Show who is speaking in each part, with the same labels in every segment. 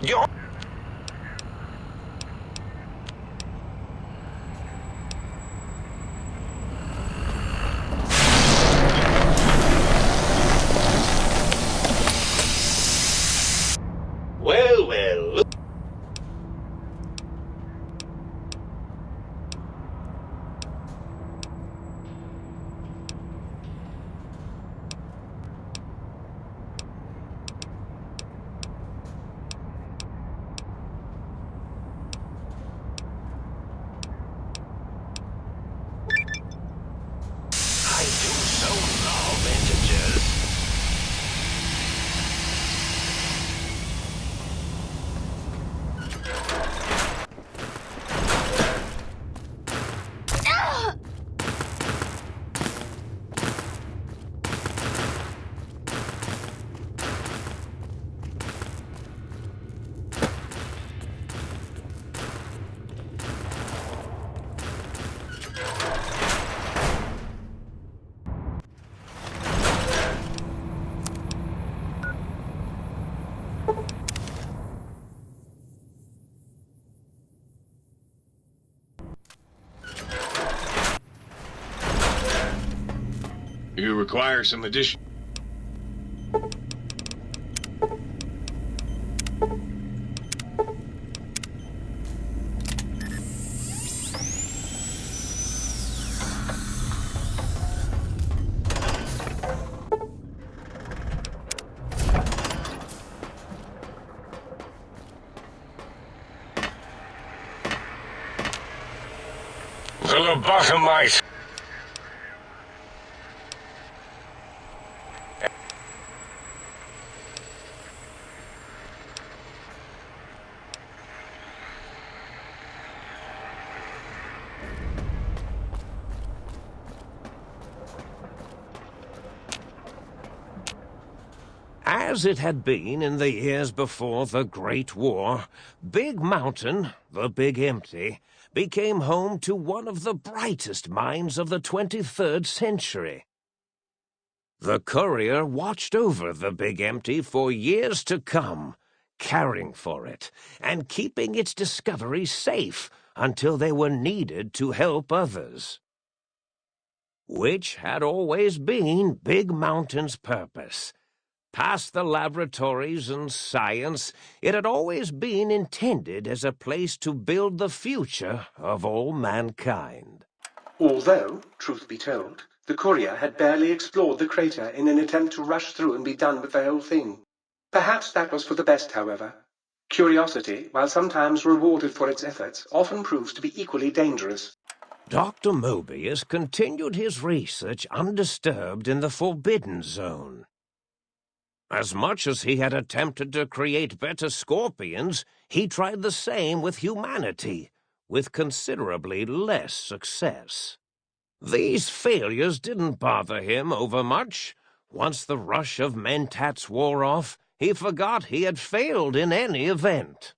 Speaker 1: Yo! Well, well. I do so love integers.
Speaker 2: You require some addition.
Speaker 1: The lobotomite.
Speaker 3: As it had been in the years before the Great War, Big Mountain, the Big Empty, became home to one of the brightest minds of the 23rd century. The courier watched over the Big Empty for years to come, caring for it and keeping its discoveries safe until they were needed to help others. Which had always been Big Mountain's purpose. Past the laboratories and science, it had always been intended as a place to build the future of all mankind.
Speaker 4: Although, truth be told, the courier had barely explored the crater in an attempt to rush through and be done with the whole thing. Perhaps that was for the best, however. Curiosity, while sometimes rewarded for its efforts, often proves to be equally dangerous.
Speaker 3: Dr. Mobius continued his research undisturbed in the Forbidden Zone. As much as he had attempted to create better scorpions, he tried the same with humanity, with considerably less success. These failures didn't bother him overmuch. Once the rush of mentats wore off, he forgot he had failed in any event.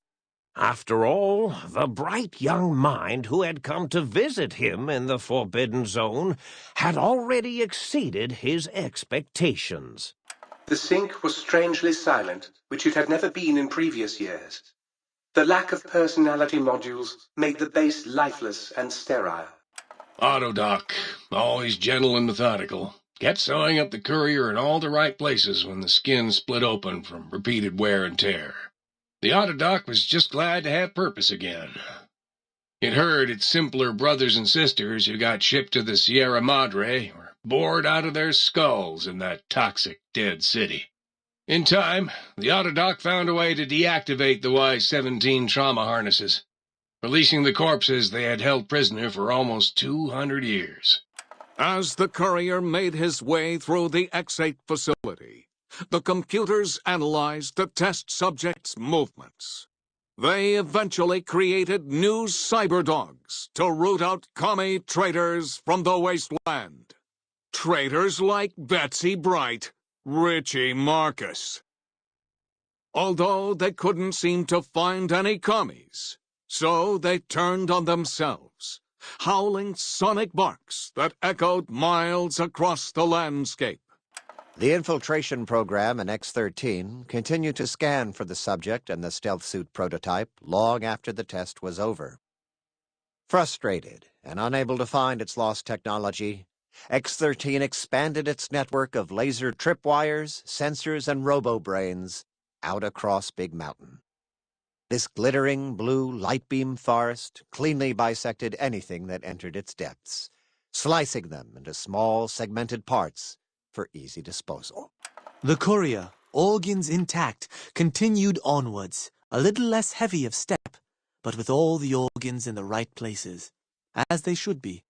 Speaker 3: After all, the bright young mind who had come to visit him in the Forbidden Zone had already exceeded his expectations.
Speaker 4: The sink was strangely silent, which it had never been in previous years. The lack of personality modules made the base lifeless and sterile.
Speaker 2: Autodoc, always gentle and methodical, kept sewing up the courier in all the right places when the skin split open from repeated wear and tear. The Autodoc was just glad to have purpose again. It heard its simpler brothers and sisters who got shipped to the Sierra Madre were bored out of their skulls in that toxic, dead city. In time, the Autodoc found a way to deactivate the Y-17 trauma harnesses, releasing the corpses they had held prisoner for almost 200 years.
Speaker 5: As the courier made his way through the X-8 facility, the computers analyzed the test subjects' movements. They eventually created new cyberdogs to root out commie traitors from the wasteland. Traitors like Betsy Bright, Richie Marcus. Although they couldn't seem to find any commies, so they turned on themselves, howling sonic barks that echoed miles across the landscape.
Speaker 6: The infiltration program in X-13 continued to scan for the subject and the stealth suit prototype long after the test was over. Frustrated and unable to find its lost technology, X-13 expanded its network of laser tripwires, sensors, and robo-brains out across Big Mountain. This glittering blue light beam forest cleanly bisected anything that entered its depths, slicing them into small segmented parts for easy disposal.
Speaker 7: The courier, organs intact, continued onwards, a little less heavy of step, but with all the organs in the right places, as they should be.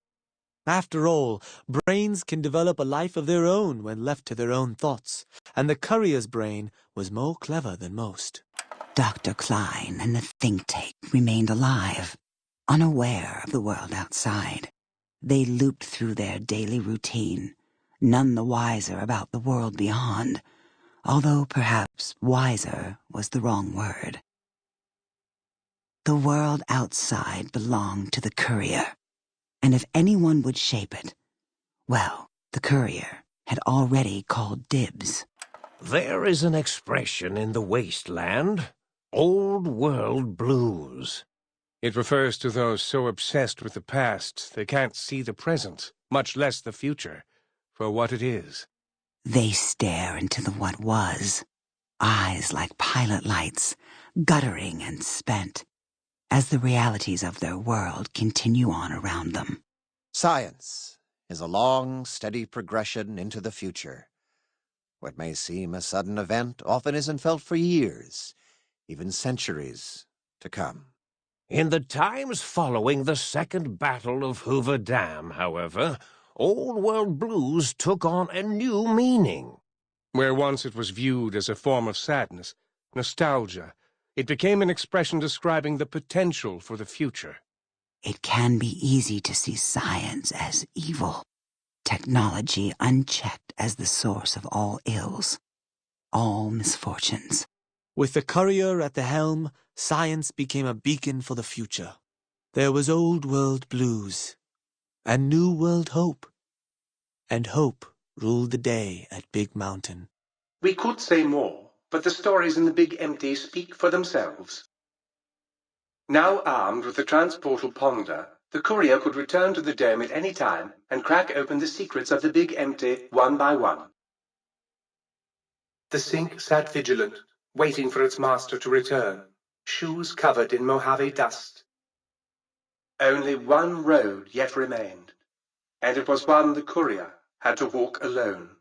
Speaker 7: After all, brains can develop a life of their own when left to their own thoughts, and the courier's brain was more clever than most.
Speaker 8: Dr. Klein and the think tank remained alive, unaware of the world outside. They looped through their daily routine, none the wiser about the world beyond, although perhaps wiser was the wrong word. The world outside belonged to the courier, and if anyone would shape it, well, the courier had already called dibs.
Speaker 3: There is an expression in the wasteland, old world blues.
Speaker 2: It refers to those so obsessed with the past they can't see the present, much less the future, for what it is.
Speaker 8: They stare into the what was, eyes like pilot lights, guttering and spent, as the realities of their world continue on around them.
Speaker 6: Science is a long, steady progression into the future. What may seem a sudden event often isn't felt for years, even centuries to come.
Speaker 3: In the times following the Second Battle of Hoover Dam, however, old world blues took on a new meaning.
Speaker 2: Where once it was viewed as a form of sadness, nostalgia, it became an expression describing the potential for the future.
Speaker 8: It can be easy to see science as evil, technology unchecked as the source of all ills, all misfortunes.
Speaker 7: With the courier at the helm, science became a beacon for the future. There was old world blues, and new world hope. And hope ruled the day at Big Mountain.
Speaker 4: We could say more, but the stories in the Big Empty speak for themselves. Now armed with the transportal Ponder, the courier could return to the dome at any time and crack open the secrets of the Big Empty one by one. The Sink sat vigilant, waiting for its master to return, shoes covered in Mojave dust. Only one road yet remained, and it was one the courier had to walk alone.